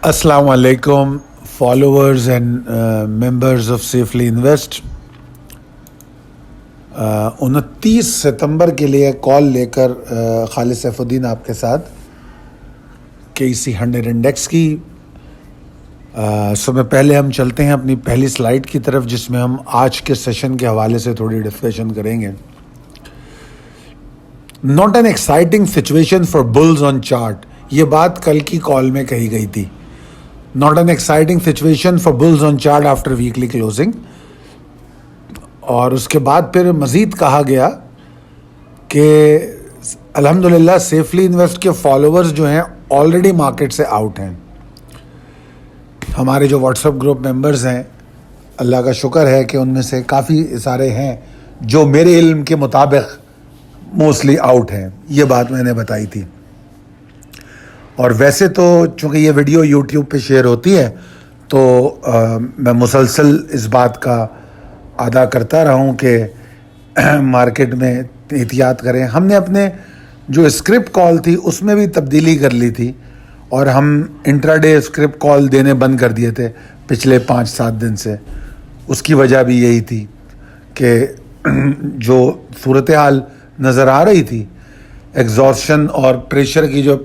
Assalamu alaikum, followers and members of Safely Invest. 29 सितंबर के लिए call लेकर खालिद सैफुद्दीन आपके साथ KC 100 इंडेक्स की। समय पहले हम चलते हैं अपनी पहली स्लाइड की तरफ, जिसमें हम आज के सेशन के हवाले से थोड़ी डिस्कशन करेंगे। Not an exciting situation for bulls on chart, ये बात कल की कॉल में कही गई थी। Not an exciting situation for bulls on chart after weekly closing. और उसके बाद फिर मज़ीद कहा गया कि अल्हम्दुलिल्लाह सेफली इन्वेस्ट के फॉलोअर्स जो हैं ऑलरेडी मार्केट से आउट हैं। हमारे जो व्हाट्सएप ग्रुप मेंबर्स हैं, अल्लाह का शुक्र है कि उनमें से काफ़ी सारे हैं जो मेरे इल्म के मुताबिक मोस्टली आउट हैं। ये बात मैंने बताई थी। और वैसे तो चूँकि ये वीडियो यूट्यूब पे शेयर होती है तो मैं मुसलसल इस बात का अदा करता रहा हूँ कि मार्केट में एहतियात करें। हमने अपने जो स्क्रिप्ट कॉल थी उसमें भी तब्दीली कर ली थी और हम इंट्राडे स्क्रिप्ट कॉल देने बंद कर दिए थे पिछले 5-7 दिन से। उसकी वजह भी यही थी कि जो सूरत हाल नज़र आ रही थी, एग्जॉस्शन और प्रेशर की जो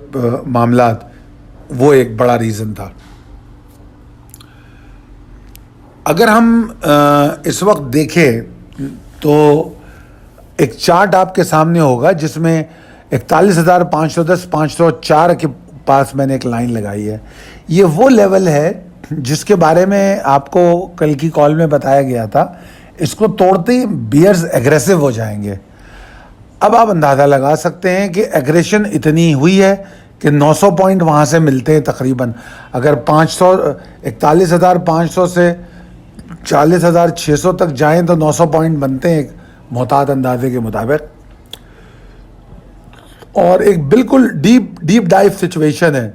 मामलात, वो एक बड़ा रीज़न था। अगर हम इस वक्त देखें तो एक चार्ट आपके सामने होगा जिसमें 41,510 504 के पास मैंने एक लाइन लगाई है। ये वो लेवल है जिसके बारे में आपको कल की कॉल में बताया गया था। इसको तोड़ते ही बियर्स एग्रेसिव हो जाएंगे। अब आप अंदाज़ा लगा सकते हैं कि एग्रेशन इतनी हुई है कि 900 पॉइंट वहाँ से मिलते हैं तकरीबन। अगर 41,500 से 40,600 तक जाएं तो 900 पॉइंट बनते हैं एक मोहतात अंदाजे के मुताबिक। और एक बिल्कुल डीप डाइव सिचुएशन है,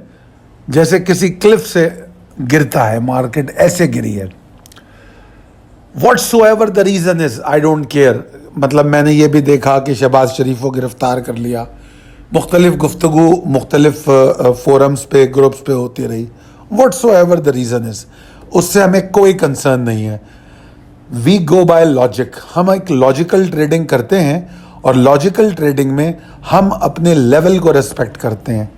जैसे किसी क्लिफ से गिरता है मार्केट, ऐसे गिरी है। Whatsoever the reason is, I don't care। मतलब मैंने ये भी देखा कि शहबाज शरीफ को गिरफ्तार कर लिया, मुख्तलिफ गुफ्तगू मुख्तलिफ फोरम्स पे, ग्रुप्स पे होती रही। Whatsoever the reason is, उससे हमें कोई कंसर्न नहीं है। We go by logic. हम एक लॉजिकल ट्रेडिंग करते हैं और लॉजिकल ट्रेडिंग में हम अपने लेवल को रेस्पेक्ट करते हैं।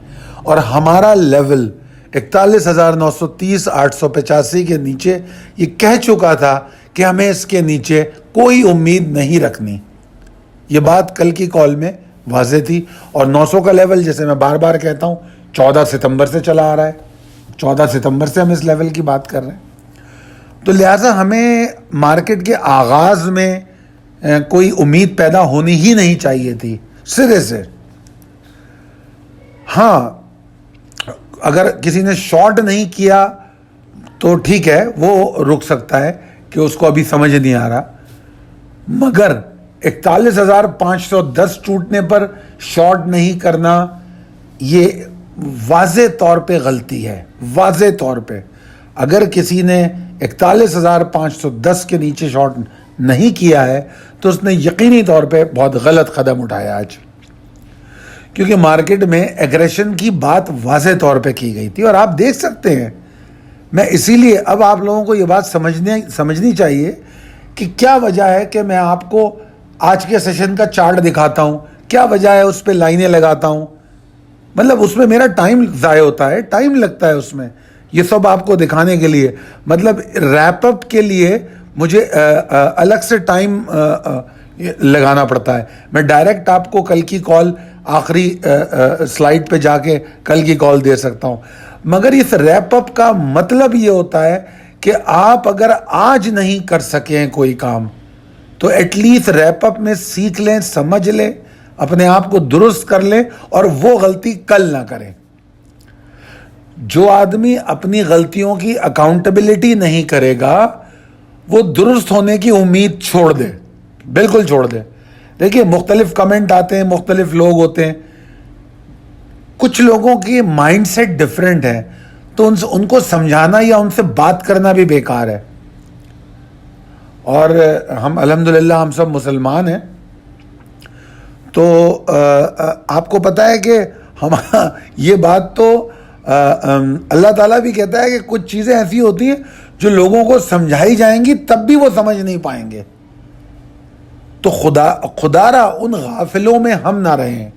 और हमारा लेवल 41,930 885 के नीचे ये कह चुका था कि हमें इसके नीचे कोई उम्मीद नहीं रखनी। ये बात कल की कॉल में वाज़ेह थी। और 900 का लेवल, जैसे मैं बार बार कहता हूँ, 14 सितंबर से चला आ रहा है। 14 सितंबर से हम इस लेवल की बात कर रहे हैं। तो लिहाजा हमें मार्केट के आगाज़ में कोई उम्मीद पैदा होनी ही नहीं चाहिए थी सिरे से। हाँ, अगर किसी ने शॉर्ट नहीं किया तो ठीक है, वो रुक सकता है कि उसको अभी समझ नहीं आ रहा। मगर 41,510 टूटने पर शॉर्ट नहीं करना, ये वाज़े तौर पे गलती है। वाज़े तौर पे अगर किसी ने 41,510 के नीचे शॉर्ट नहीं किया है तो उसने यकीनी तौर पे बहुत गलत कदम उठाया आज, क्योंकि मार्केट में एग्रेशन की बात वाज़े तौर पे की गई थी। और आप देख सकते हैं, मैं इसीलिए अब आप लोगों को ये बात समझनी चाहिए कि क्या वजह है कि मैं आपको आज के सेशन का चार्ट दिखाता हूँ, क्या वजह है उस पर लाइनें लगाता हूँ। मतलब उसमें मेरा टाइम ज़ाय होता है, टाइम लगता है उसमें, ये सब आपको दिखाने के लिए। मतलब रैपअप के लिए मुझे अलग से टाइम लगाना पड़ता है। मैं डायरेक्ट आपको कल की कॉल आखिरी स्लाइड पे जाके कल की कॉल दे सकता हूँ। मगर इस रैपअप का मतलब ये होता है कि आप अगर आज नहीं कर सकें कोई काम तो एटलीस्ट रैपअप में सीख लें, समझ लें, अपने आप को दुरुस्त कर लें और वो गलती कल ना करें। जो आदमी अपनी गलतियों की अकाउंटेबिलिटी नहीं करेगा वो दुरुस्त होने की उम्मीद छोड़ दे, बिल्कुल छोड़ दे। देखिए, मुख्तलिफ कमेंट आते हैं, मुख्तलिफ लोग होते हैं, कुछ लोगों की माइंडसेट डिफरेंट है, तो उनको समझाना या उनसे बात करना भी बेकार है। और हम अल्हम्दुलिल्लाह हम सब मुसलमान हैं, तो आपको पता है कि हम ये बात तो अल्लाह ताला भी कहता है कि कुछ चीज़ें ऐसी होती हैं जो लोगों को समझाई जाएंगी तब भी वो समझ नहीं पाएंगे। तो खुदारा उन गाफिलों में हम ना रहें,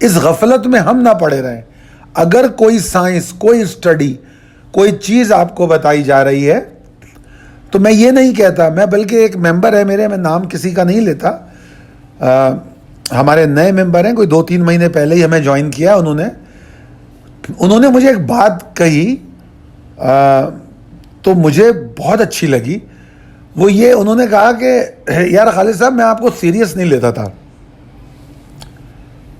इस गफलत में हम ना पड़े रहें। अगर कोई साइंस, कोई स्टडी, कोई चीज़ आपको बताई जा रही है तो मैं ये नहीं कहता, मैं बल्कि एक मेंबर है मेरे, मैं नाम किसी का नहीं लेता, हमारे नए मेंबर हैं, कोई 2-3 महीने पहले ही हमें ज्वाइन किया उन्होंने मुझे एक बात कही तो मुझे बहुत अच्छी लगी। वो ये उन्होंने कहा कि यार खालिद साहब, मैं आपको सीरियस नहीं लेता था।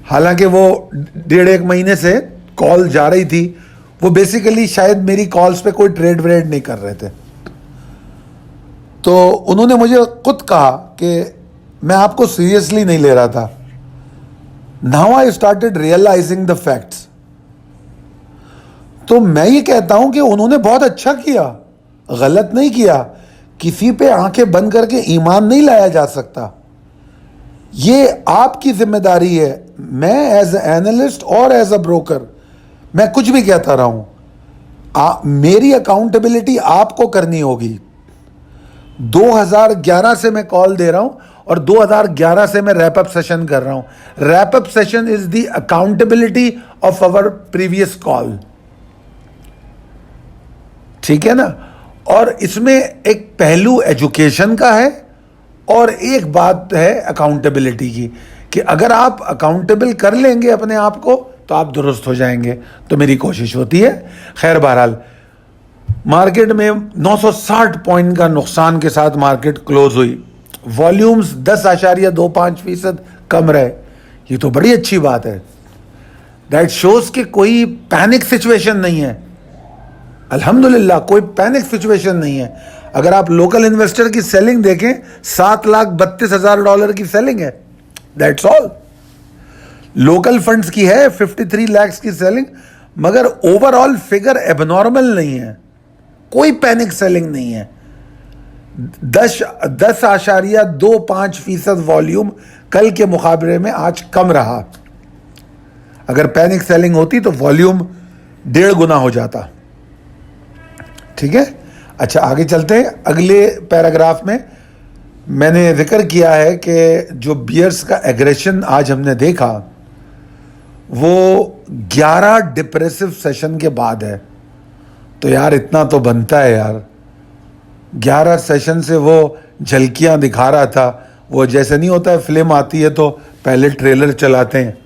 हालांकि वो 1.5 महीने से कॉल जा रही थी, वो बेसिकली शायद मेरी कॉल्स पे कोई ट्रेड व्रेड नहीं कर रहे थे। तो उन्होंने मुझे खुद कहा कि मैं आपको सीरियसली नहीं ले रहा था। Now I started realising the facts. तो मैं ये कहता हूं कि उन्होंने बहुत अच्छा किया, गलत नहीं किया। किसी पे आंखें बंद करके ईमान नहीं लाया जा सकता, ये आपकी जिम्मेदारी है। मैं एज ए एनालिस्ट और एज अ ब्रोकर मैं कुछ भी कहता रहा हूं, मेरी अकाउंटेबिलिटी आपको करनी होगी। 2011 से मैं कॉल दे रहा हूं और 2011 से मैं रैप अप सेशन कर रहा हूं। Wrap up session is the accountability of our previous call, ठीक है ना। और इसमें एक पहलू एजुकेशन का है और एक बात है अकाउंटेबिलिटी की, कि अगर आप अकाउंटेबल कर लेंगे अपने आप को तो आप दुरुस्त हो जाएंगे। तो मेरी कोशिश होती है। खैर, बहरहाल मार्केट में 960 पॉइंट का नुकसान के साथ मार्केट क्लोज हुई। वॉल्यूम्स 10.25% कम रहे। ये तो बड़ी अच्छी बात है। दैट शोज कि कोई पैनिक सिचुएशन नहीं है। अल्हम्दुलिल्लाह, कोई पैनिक सिचुएशन नहीं है। अगर आप लोकल इन्वेस्टर की सेलिंग देखें, $7,32,000 की सेलिंग है। That's all. लोकल फंड्स की है 53 लाख की सेलिंग, मगर ओवरऑल फिगर एबनॉर्मल नहीं है, कोई पैनिक सेलिंग नहीं है। 10.25% वॉल्यूम कल के मुकाबले में आज कम रहा। अगर पैनिक सेलिंग होती तो वॉल्यूम 1.5 गुना हो जाता। ठीक है, अच्छा आगे चलते हैं। अगले पैराग्राफ में मैंने जिक्र किया है कि जो बियर्स का एग्रेशन आज हमने देखा वो 11 डिप्रेसिव सेशन के बाद है। तो यार इतना तो बनता है यार, 11 सेशन से वो झलकियां दिखा रहा था। वो जैसे नहीं होता है, फिल्म आती है तो पहले ट्रेलर चलाते हैं,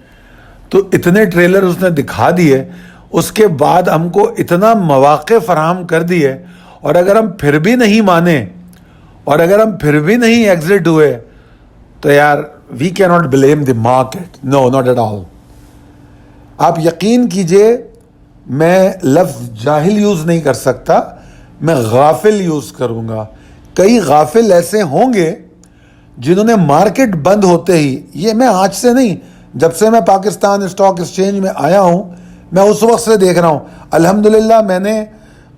तो इतने ट्रेलर उसने दिखा दिए, उसके बाद हमको इतना मौके फराहम कर दिए। और अगर हम फिर भी नहीं माने और अगर हम फिर भी नहीं एग्जिट हुए तो यार we can not blame the market, no not at all. आप यकीन कीजिए, मैं लफ्ज़ जाहिल यूज़ नहीं कर सकता, मैं गाफिल यूज़ करूँगा। कई गाफिल ऐसे होंगे जिन्होंने मार्केट बंद होते ही, ये मैं आज से नहीं, जब से मैं पाकिस्तान स्टॉक एक्सचेंज में आया हूँ मैं उस वक्त से देख रहा हूँ। अल्हम्दुलिल्लाह, मैंने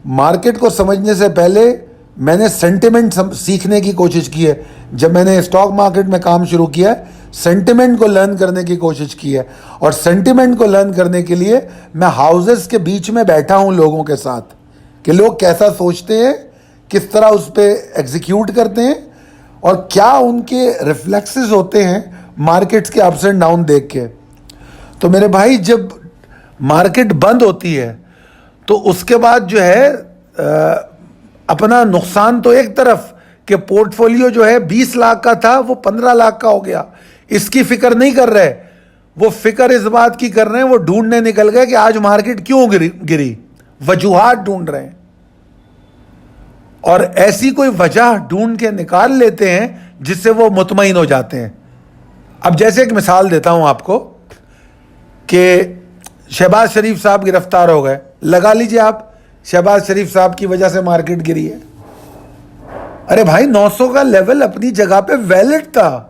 मार्केट को समझने से पहले मैंने सेंटिमेंट सीखने की कोशिश की है। जब मैंने स्टॉक मार्केट में काम शुरू किया है, सेंटिमेंट को लर्न करने की कोशिश की है। और सेंटिमेंट को लर्न करने के लिए मैं हाउसेस के बीच में बैठा हूँ लोगों के साथ, कि लोग कैसा सोचते हैं, किस तरह उस पर एग्जीक्यूट करते हैं और क्या उनके रिफ्लेक्सेस होते हैं मार्केट्स के अप्स एंड डाउन देख के। तो मेरे भाई, जब मार्केट बंद होती है तो उसके बाद जो है अपना नुकसान तो एक तरफ, कि पोर्टफोलियो जो है 20 लाख का था वो 15 लाख का हो गया, इसकी फिक्र नहीं कर रहे। वो फिक्र इस बात की कर रहे हैं, वो ढूंढने निकल गए कि आज मार्केट क्यों गिरी, वजूहात ढूंढ रहे हैं। और ऐसी कोई वजह ढूंढ के निकाल लेते हैं जिससे वो मुतमईन हो जाते हैं। अब जैसे एक मिसाल देता हूं आपको कि शहबाज शरीफ साहब गिरफ्तार हो गए। लगा लीजिए आप, शहबाज शरीफ साहब की वजह से मार्केट गिरी है। अरे भाई, 900 का लेवल अपनी जगह पे वैलिड था,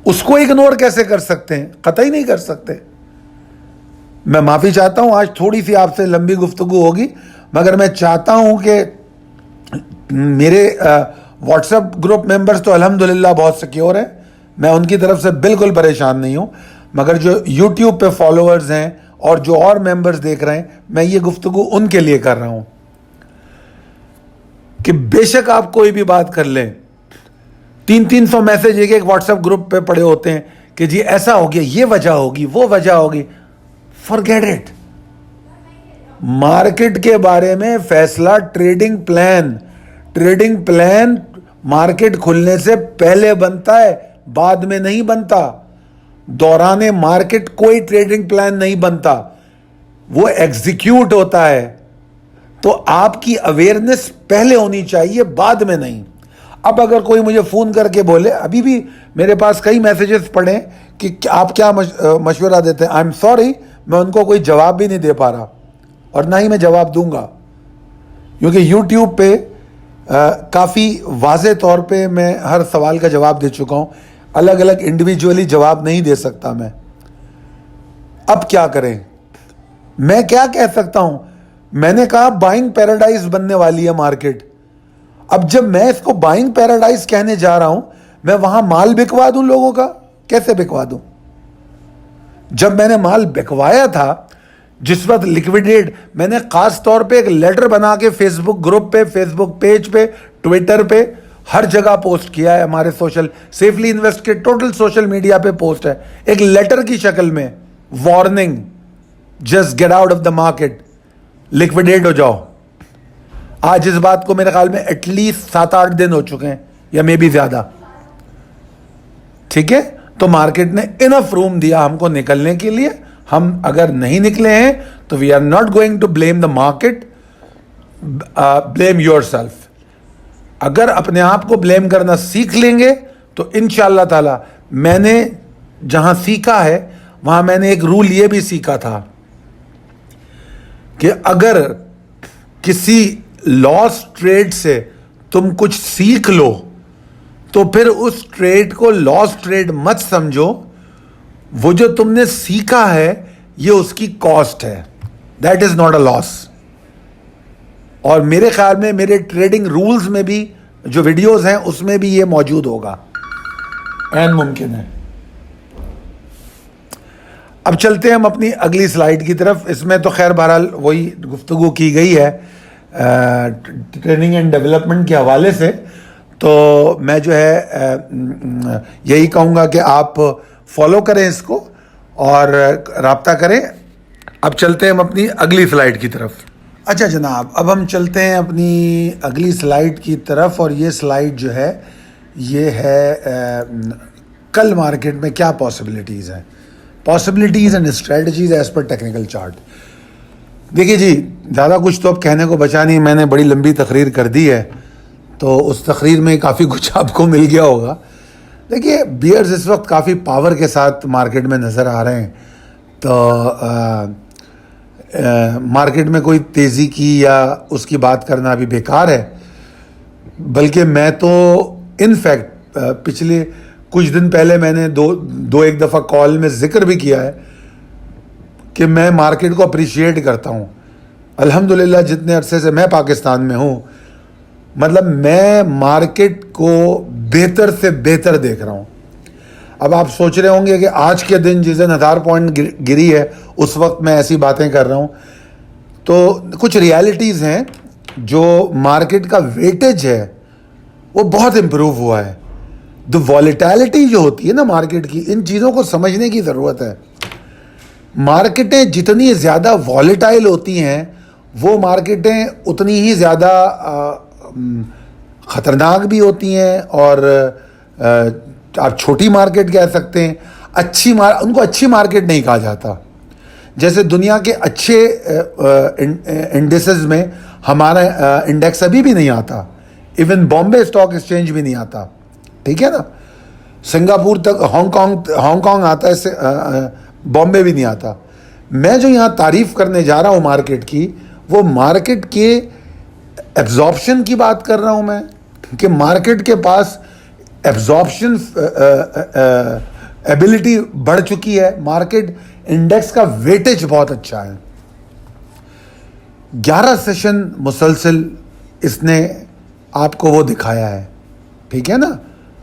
उसको इग्नोर कैसे कर सकते हैं? कतई नहीं कर सकते। मैं माफी चाहता हूं, आज थोड़ी सी आपसे लंबी गुफ्तगू होगी, मगर मैं चाहता हूं कि मेरे व्हाट्सएप ग्रुप मेंबर्स तो अल्हम्दुलिल्लाह बहुत सिक्योर हैं, मैं उनकी तरफ से बिल्कुल परेशान नहीं हूं। मगर जो यूट्यूब पे फॉलोअर्स हैं और जो और मेंबर्स देख रहे हैं, मैं ये गुफ्तगू उनके लिए कर रहा हूं कि बेशक आप कोई भी बात कर लें, 300 मैसेज एक व्हाट्सएप ग्रुप पे पड़े होते हैं कि जी ऐसा हो गया, ये वजह होगी, वो वजह होगी। Forget it. मार्केट के बारे में फैसला ट्रेडिंग प्लान मार्केट खुलने से पहले बनता है, बाद में नहीं बनता। दौराने मार्केट कोई ट्रेडिंग प्लान नहीं बनता, वो एग्जीक्यूट होता है। तो आपकी अवेयरनेस पहले होनी चाहिए, बाद में नहीं। अब अगर कोई मुझे फोन करके बोले, अभी भी मेरे पास कई मैसेजेस पड़े कि आप क्या मशवरा देते हैं, आई एम सॉरी, मैं उनको कोई जवाब भी नहीं दे पा रहा और ना ही मैं जवाब दूंगा, क्योंकि यूट्यूब पे काफ़ी वाज़े तौर पे मैं हर सवाल का जवाब दे चुका हूं। अलग अलग इंडिविजुअली जवाब नहीं दे सकता मैं। अब क्या करें, मैं क्या कह सकता हूं? मैंने कहा बाइंग पैराडाइज बनने वाली है मार्केट। अब जब मैं इसको बाइंग पैराडाइज कहने जा रहा हूं, मैं वहां माल बिकवा दूं लोगों का? कैसे बिकवा दूं? जब मैंने माल बिकवाया था, जिस वक्त लिक्विडेट, मैंने खास तौर पे एक लेटर बना के फेसबुक ग्रुप पे, फेसबुक पेज पे, ट्विटर पे, हर जगह पोस्ट किया है। हमारे सोशल सेफली इन्वेस्ट के टोटल सोशल मीडिया पे पोस्ट है, एक लेटर की शक्ल में, warning, just get out of the market, liquidate हो जाओ। आज इस बात को मेरे ख्याल में एटलीस्ट 7-8 दिन हो चुके हैं, या मे बी ज्यादा। ठीक है, तो मार्केट ने इनफ रूम दिया हमको निकलने के लिए। हम अगर नहीं निकले हैं तो we are not going to blame the market, blame yourself. अगर अपने आप को ब्लेम करना सीख लेंगे तो इंशाअल्लाह ताला, मैंने जहां सीखा है वहां मैंने एक रूल ये भी सीखा था कि अगर किसी लॉस ट्रेड से तुम कुछ सीख लो तो फिर उस ट्रेड को लॉस ट्रेड मत समझो। वो जो तुमने सीखा है ये उसकी कॉस्ट है, that is not a loss. और मेरे ख्याल में मेरे ट्रेडिंग रूल्स में भी जो वीडियोस हैं उसमें भी ये मौजूद होगा, ऐन मुमकिन है। अब चलते हैं हम अपनी अगली स्लाइड की तरफ। इसमें तो खैर बहरहाल वही गुफ्तगू की गई है ट्रेनिंग एंड डेवलपमेंट के हवाले से। तो मैं जो है यही कहूँगा कि आप फॉलो करें इसको और राब्ता करें। अब चलते हैं हम अपनी अगली स्लाइड की तरफ। अच्छा जनाब, अब हम चलते हैं अपनी अगली स्लाइड की तरफ, और ये स्लाइड जो है ये है कल मार्केट में क्या पॉसिबिलिटीज़ हैं, possibilities and strategies as per technical chart. देखिए जी, ज़्यादा कुछ तो अब कहने को बचा नहीं, मैंने बड़ी लंबी तकरीर कर दी है, तो उस तकरीर में काफ़ी कुछ आपको मिल गया होगा। देखिए, बियर्स इस वक्त काफ़ी पावर के साथ मार्केट में नज़र आ रहे हैं। तो मार्केट में कोई तेज़ी की या उसकी बात करना अभी बेकार है। बल्कि मैं तो इनफैक्ट पिछले कुछ दिन पहले मैंने एक दफ़ा कॉल में जिक्र भी किया है कि मैं मार्केट को अप्रिशिएट करता हूँ। अल्हम्दुलिल्लाह जितने अरसे से मैं पाकिस्तान में हूँ, मतलब मैं मार्केट को बेहतर से बेहतर देख रहा हूँ। अब आप सोच रहे होंगे कि आज के दिन जिस दिन 1000 पॉइंट गिरी है उस वक्त मैं ऐसी बातें कर रहा हूँ, तो कुछ रियलिटीज़ हैं। जो मार्केट का वेटेज है वो बहुत इम्प्रूव हुआ है। द वॉलेटिलिटी जो होती है ना मार्केट की, इन चीज़ों को समझने की ज़रूरत है। मार्केटें जितनी ज़्यादा वॉलेटाइल होती हैं वो मार्केटें उतनी ही ज़्यादा ख़तरनाक भी होती हैं, और आप छोटी मार्केट कह सकते हैं। उनको अच्छी मार्केट नहीं कहा जाता। जैसे दुनिया के अच्छे इंडेक्सेस में हमारा इंडेक्स अभी भी नहीं आता, इवन बॉम्बे स्टॉक एक्सचेंज भी नहीं आता, ठीक है ना। सिंगापुर तक, हांगकांग आता है, बॉम्बे भी नहीं आता। मैं जो यहाँ तारीफ़ करने जा रहा हूँ मार्केट की, वो मार्केट के एब्जॉर्प्शन की बात कर रहा हूँ मैं, कि मार्केट के पास एब्जॉर्प्शन एबिलिटी बढ़ चुकी है। मार्केट इंडेक्स का वेटेज बहुत अच्छा है। 11 सेशन मुसलसल इसने आपको वो दिखाया है, ठीक है ना।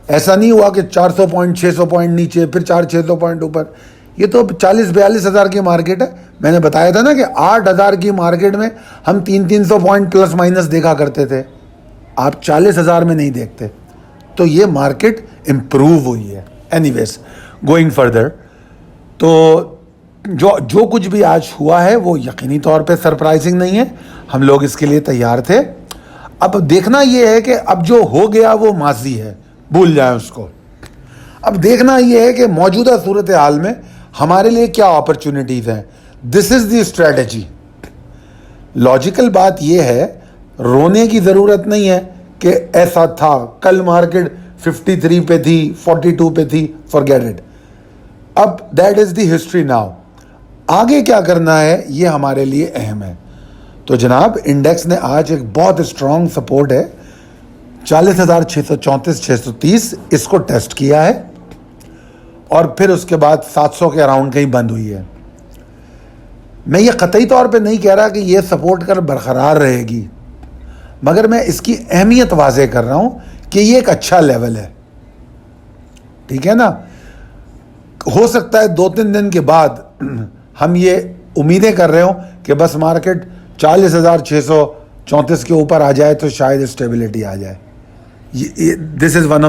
ऐसा नहीं हुआ कि 400 पॉइंट 600 पॉइंट नीचे फिर 400-600 पॉइंट ऊपर। ये तो 40-42 हज़ार की मार्केट है, मैंने बताया था ना कि 8,000 की मार्केट में हम 300-300 पॉइंट प्लस माइनस देखा करते थे, आप 40,000 में नहीं देखते। तो ये मार्केट इम्प्रूव हुई है। एनीवेज, गोइंग फर्दर, तो जो कुछ भी आज हुआ है वो यकीनी तौर पे सरप्राइजिंग नहीं है, हम लोग इसके लिए तैयार थे। अब देखना ये है कि अब जो हो गया वो माजी है, भूल जाए उसको। अब देखना ये है कि मौजूदा सूरत हाल में हमारे लिए क्या अपॉर्चुनिटीज़ हैं। This is the strategy. Logical बात ये है, रोने की ज़रूरत नहीं है कि ऐसा था, कल मार्केट 53 पे थी, 42 पे थी, फॉरगेट इट। अब that is the history now. आगे क्या करना है ये हमारे लिए अहम है। तो जनाब, इंडेक्स ने आज एक बहुत स्ट्रॉन्ग सपोर्ट है 40,634-630, इसको टेस्ट किया है और फिर उसके बाद 700 के अराउंड कहीं बंद हुई है। मैं ये कतई तौर पे नहीं कह रहा कि ये सपोर्ट कर बरकरार रहेगी, मगर मैं इसकी अहमियत वाज़ेह कर रहा हूँ कि ये एक अच्छा लेवल है, ठीक है ना। हो सकता है 2-3 दिन के बाद हम ये उम्मीदें कर रहे हो कि बस मार्केट 40,634 के ऊपर आ जाए तो शायद स्टेबिलिटी आ जाए। This is one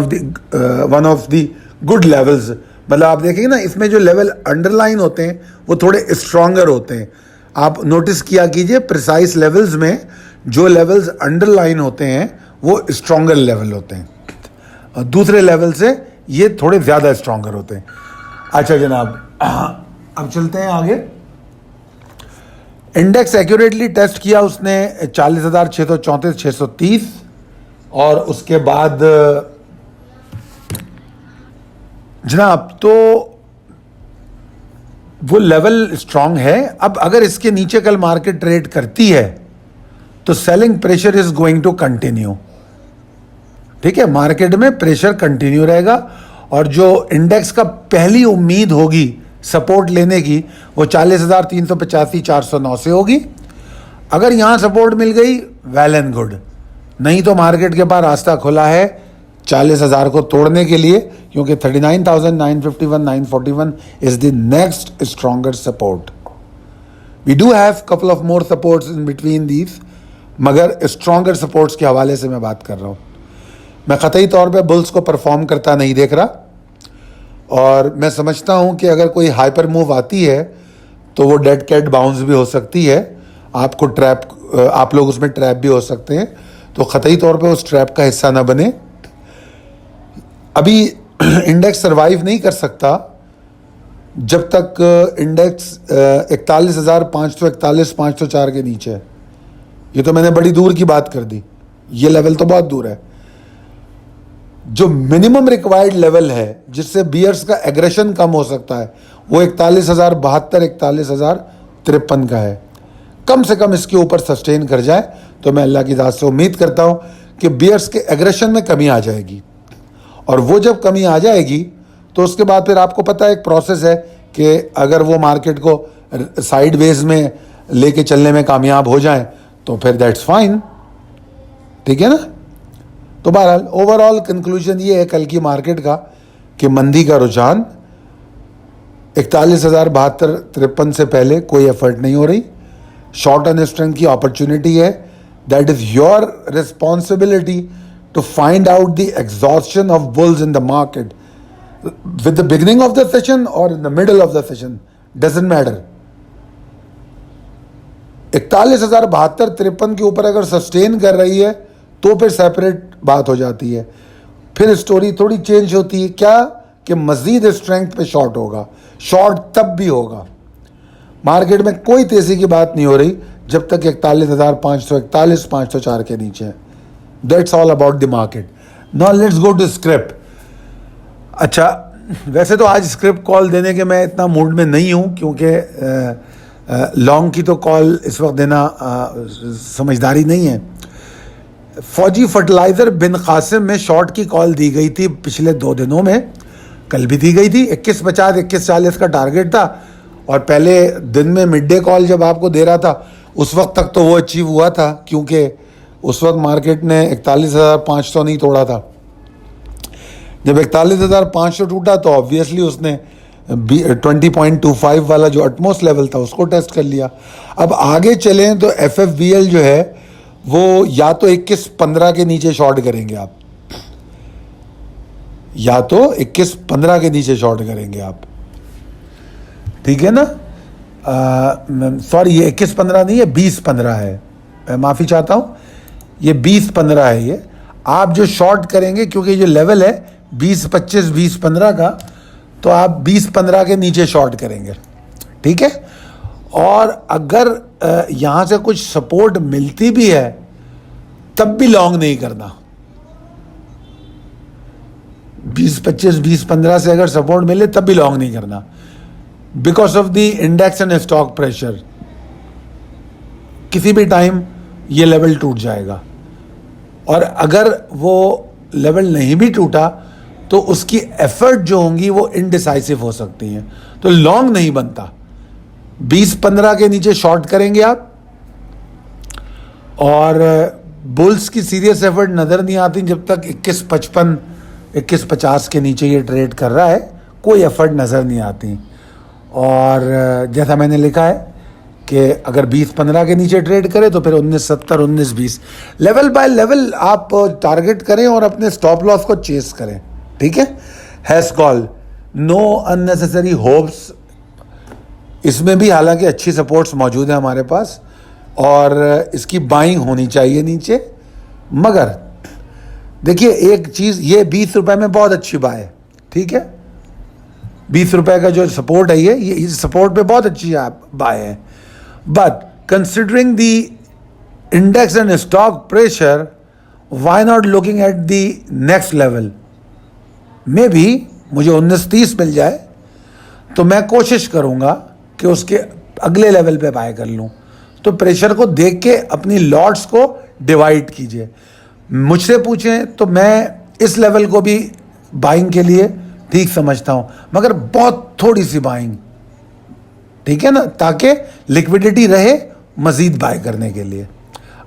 of the good levels. मतलब आप देखेंगे ना, इसमें जो लेवल अंडरलाइन होते हैं वो थोड़े स्ट्रॉन्गर होते हैं। आप नोटिस किया कीजिए, प्रिसाइज लेवल्स में जो लेवल्स अंडरलाइन होते हैं वो स्ट्रॉन्गर लेवल होते हैं, और दूसरे लेवल से ये थोड़े ज़्यादा स्ट्रॉन्गर होते हैं। अच्छा जनाब, अब चलते हैं आगे। इंडेक्स एक्यूरेटली टेस्ट किया उसने 40,634-630, और उसके बाद जनाब तो वो लेवल स्ट्रांग है। अब अगर इसके नीचे कल मार्केट ट्रेड करती है तो selling pressure is going to continue, ठीक है। मार्केट में प्रेशर कंटिन्यू रहेगा, और जो इंडेक्स का पहली उम्मीद होगी सपोर्ट लेने की वो 40,385-409 से होगी। अगर यहाँ सपोर्ट मिल गई वेल एंड गुड, नहीं तो मार्केट के पास रास्ता खुला है 40,000 को तोड़ने के लिए, क्योंकि 39,951-941 is the next stronger support. We do have couple of more supports in between these, मगर स्ट्रॉन्गर सपोर्ट्स के हवाले से मैं बात कर रहा हूँ। मैं क़तई तौर पे बुल्स को परफॉर्म करता नहीं देख रहा, और मैं समझता हूँ कि अगर कोई हाइपर मूव आती है तो वो डेड कैट बाउंस भी हो सकती है, आपको ट्रैप, आप लोग उसमें ट्रैप भी हो सकते हैं, तो क़तई तौर पे उस ट्रैप का हिस्सा ना बने। अभी इंडेक्स सरवाइव नहीं कर सकता जब तक इंडेक्स 41,541-504 के नीचे है। ये तो मैंने बड़ी दूर की बात कर दी, ये लेवल तो बहुत दूर है। जो मिनिमम रिक्वायर्ड लेवल है जिससे बियर्स का एग्रेशन कम हो सकता है वो 41,072-41,053 का है। कम से कम इसके ऊपर सस्टेन कर जाए तो मैं अल्लाह की ज़ात से उम्मीद करता हूँ कि बियर्स के एग्रेशन में कमी आ जाएगी, और वो जब कमी आ जाएगी तो उसके बाद फिर आपको पता है एक प्रोसेस है कि अगर वो मार्केट को साइडवेज में लेके चलने में कामयाब हो जाए तो फिर दैट्स फाइन, ठीक है ना। तो बहरहाल ओवरऑल कंक्लूजन ये है कल की मार्केट का कि मंदी का रुझान 41,072-53 से पहले कोई एफर्ट नहीं हो रही। शॉर्ट एंड स्ट्रेंथ की अपॉर्चुनिटी है, that is your responsibility to find out the exhaustion of bulls in the market with the beginning of the session और in the middle of the session, doesn't matter. 41,072-53 के ऊपर अगर sustain कर रही है तो फिर सेपरेट बात हो जाती है, फिर स्टोरी थोड़ी चेंज होती है। क्या कि मज़ीद स्ट्रेंथ पे शॉर्ट होगा, शॉर्ट तब भी होगा। मार्केट में कोई तेज़ी की बात नहीं हो रही जब तक 41,541-504 के नीचे है। That's all about the market. Now let's go to script. अच्छा, वैसे तो आज स्क्रिप्ट कॉल देने के मैं इतना मूड में नहीं हूँ, क्योंकि लॉन्ग की तो कॉल इस वक्त देना समझदारी नहीं है। फौजी फर्टिलाइज़र बिन कासिम में शॉर्ट की कॉल दी गई थी पिछले 2 दिनों में, कल भी दी गई थी। 21.50 21.40 का टारगेट था, और पहले दिन में मिड डे कॉल जब आपको दे रहा था उस वक्त तक तो वो अचीव हुआ था, क्योंकि उस वक्त मार्केट ने 41,500 नहीं तोड़ा था। जब 41,500 टूटा तो ऑब्वियसली उसने 20.25 वाला जो अटमोस्ट लेवल था उसको टेस्ट कर लिया। अब आगे चलें तो FFVL जो है वो या तो 21.15 के नीचे शॉर्ट करेंगे आप, या तो 21.15 के नीचे शॉर्ट करेंगे आप, ठीक है ना। सॉरी, ये 21.15 नहीं है, 20.15 है, मैं माफ़ी चाहता हूँ, ये 20.15 है। ये आप जो शॉर्ट करेंगे, क्योंकि जो लेवल है 20.25 20.15 का, तो आप 20.15 के नीचे शॉर्ट करेंगे, ठीक है। और अगर यहाँ से कुछ सपोर्ट मिलती भी है तब भी लॉन्ग नहीं करना। 20.25 20.15 से अगर सपोर्ट मिले तब भी लॉन्ग नहीं करना, because of the index and stock pressure. किसी भी टाइम ये लेवल टूट जाएगा, और अगर वो लेवल नहीं भी टूटा तो उसकी एफर्ट जो होंगी वो इनडिसाइसिव हो सकती हैं, तो लॉन्ग नहीं बनता। 20.15 के नीचे शॉर्ट करेंगे आप, और बुल्स की सीरियस एफर्ट नज़र नहीं आती जब तक 21.55 21.50 के नीचे ये ट्रेड कर रहा है, कोई एफर्ट नज़र नहीं आती। और जैसा मैंने लिखा है कि अगर 20.15 के नीचे ट्रेड करें तो फिर 19.70 19.20 लेवल बाय लेवल आप टारगेट करें और अपने स्टॉप लॉस को चेस करें, ठीक है। Has call, know unnecessary hopes. इसमें भी हालांकि अच्छी सपोर्ट्स मौजूद है हमारे पास, और इसकी बाइंग होनी चाहिए नीचे। मगर देखिए एक चीज़, ये 20 रुपये में बहुत अच्छी बाय है, ठीक है। 20 रुपये का जो सपोर्ट है, ये सपोर्ट पे बहुत अच्छी बाय है। But considering the index and stock pressure, why not looking at the next level. मे भी मुझे 19.30 मिल जाए तो मैं कोशिश करूँगा कि उसके अगले लेवल पे बाय कर लूँ। तो प्रेशर को देख के अपनी लॉट्स को डिवाइड कीजिए। मुझसे पूछें तो मैं इस लेवल को भी बाइंग के लिए ठीक समझता हूँ, मगर बहुत थोड़ी सी बाइंग, ठीक है ना, ताकि लिक्विडिटी रहे मज़ीद बाय करने के लिए।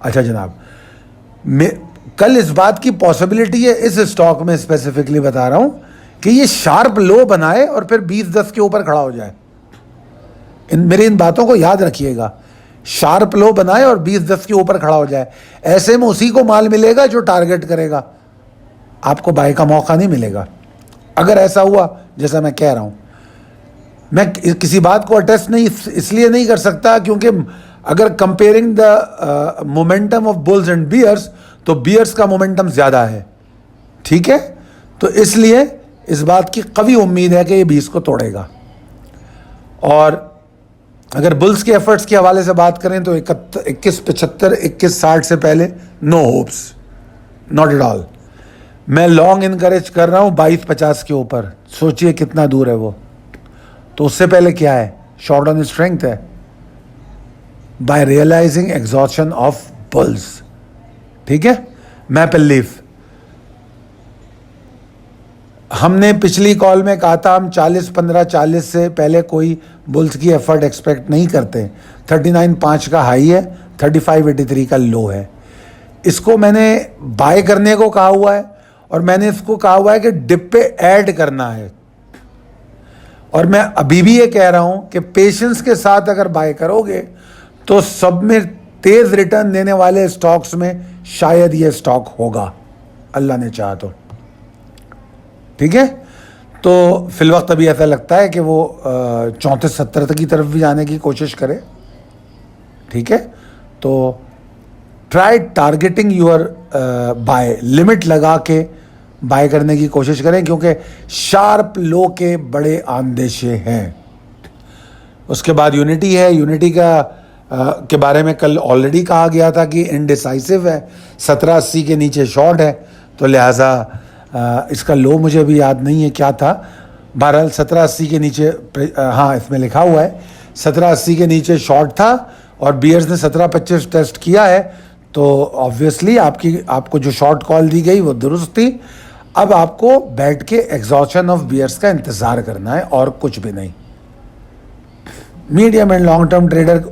अच्छा जनाब, कल इस बात की पॉसिबिलिटी है, इस स्टॉक में स्पेसिफिकली बता रहा हूँ, कि ये शार्प लो बनाए और फिर 20.10 के ऊपर खड़ा हो जाए। मेरी इन बातों को याद रखिएगा, शार्प लो बनाए और 20.10 के ऊपर खड़ा हो जाए। ऐसे में उसी को माल मिलेगा जो टारगेट करेगा, आपको बाय का मौका नहीं मिलेगा। अगर ऐसा हुआ जैसा मैं कह रहा हूँ, मैं किसी बात को अटेस्ट नहीं इसलिए नहीं कर सकता क्योंकि अगर comparing the momentum of bulls and bears, तो बियर्स का मोमेंटम ज़्यादा है, ठीक है। तो इसलिए इस बात की कवी उम्मीद है कि ये 20 को तोड़ेगा। और अगर बुल्स के एफर्ट्स के हवाले से बात करें तो 21.75 21.60 से पहले no hopes, not at all. मैं लॉन्ग इनकरेज कर रहा हूँ 22.50 के ऊपर, सोचिए कितना दूर है वो। तो उससे पहले क्या है, शॉर्ट ऑन स्ट्रेंथ है, by realising exhaustion of bulls, ठीक है। मैपल लीफ, हमने पिछली कॉल में कहा था हम 40-15-40 से पहले कोई बुल्स की एफर्ट एक्सपेक्ट नहीं करते। 39.5 का हाई है, 35.83 का लो है। इसको मैंने बाय करने को कहा हुआ है, और मैंने इसको कहा हुआ है कि डिप पे ऐड करना है। और मैं अभी भी ये कह रहा हूं कि पेशेंस के साथ अगर बाय करोगे तो सब में तेज रिटर्न देने वाले स्टॉक्स में शायद ये स्टॉक होगा, अल्लाह ने चाहा तो, ठीक है। तो फिल वक्त अभी ऐसा लगता है कि वो 34-70 तक की तरफ भी जाने की कोशिश करे, ठीक है। तो try targeting your buy, limit लगा के बाय करने की कोशिश करें, क्योंकि शार्प लो के बड़े आंदेशे हैं। उसके बाद यूनिटी है, यूनिटी का के बारे में कल ऑलरेडी कहा गया था कि इनडिसाइसिव है, 1780 के नीचे शॉर्ट है, तो लिहाजा इसका लो मुझे अभी याद नहीं है क्या था। बहरहाल 1780 के नीचे, हाँ इसमें लिखा हुआ है 1780 के नीचे शॉर्ट था, और बियर्स ने 1725 टेस्ट किया है, तो ऑब्वियसली आपको जो शॉर्ट कॉल दी गई वो दुरुस्त थी। अब आपको बैठ के एग्जॉशन ऑफ बियर्स का इंतज़ार करना है और कुछ भी नहीं। Medium and long term trader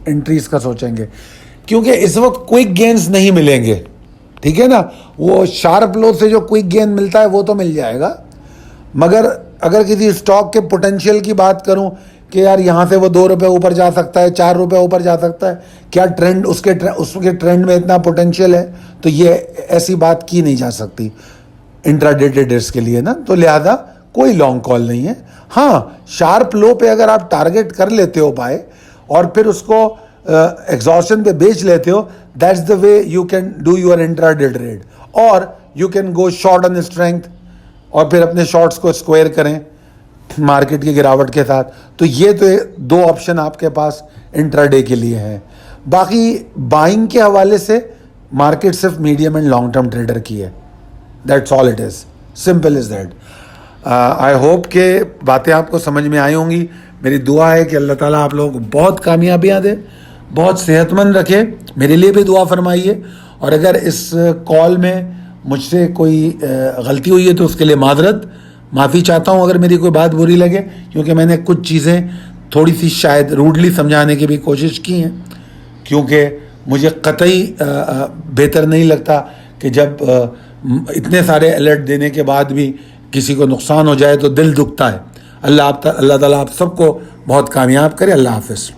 entries का सोचेंगे, क्योंकि इस वक्त क्विक गेन्स नहीं मिलेंगे, ठीक है ना। वो शार्प लो से जो क्विक गेन मिलता है वो तो मिल जाएगा, मगर अगर किसी स्टॉक के पोटेंशियल की बात करूं कि यार यहाँ से वो 2 रुपये ऊपर जा सकता है, 4 रुपये ऊपर जा सकता है, क्या ट्रेंड उसके ट्रेंड में इतना पोटेंशियल है, तो ये ऐसी बात की नहीं जा सकती इंट्राडे ट्रेडर्स के लिए ना। तो लिहाजा कोई लॉन्ग कॉल नहीं है। हाँ, शार्प लो पे अगर आप टारगेट कर लेते हो बाय और फिर उसको एग्जॉस्शन पे बेच लेते हो, that's the way you can do your intraday trade. और you can go short on strength और फिर अपने शॉर्ट्स को स्क्वायर करें मार्केट की गिरावट के साथ। तो ये तो 2 ऑप्शन आपके पास इंट्राडे के लिए है। बाकी बाइंग के हवाले से मार्केट सिर्फ medium and long term trader की है। That's all it is, simple is that. I hope के बातें आपको समझ में आई होंगी। मेरी दुआ है कि अल्लाह ताला आप लोगों को बहुत कामयाबियाँ दे, बहुत सेहतमंद रखे। मेरे लिए भी दुआ फरमाइए। और अगर इस कॉल में मुझसे कोई गलती हुई है तो उसके लिए माफ़ी चाहता हूँ अगर मेरी कोई बात बुरी लगे, क्योंकि मैंने कुछ चीज़ें थोड़ी सी शायद रूडली समझाने की भी कोशिश की हैं, क्योंकि मुझे कतई बेहतर नहीं लगता कि जब इतने अलर्ट अलर्ट देने के बाद भी किसी को नुकसान हो जाए तो दिल दुखता है। अल्लाह ताला आप सबको बहुत कामयाब करे। अल्लाह हाफ़िज़।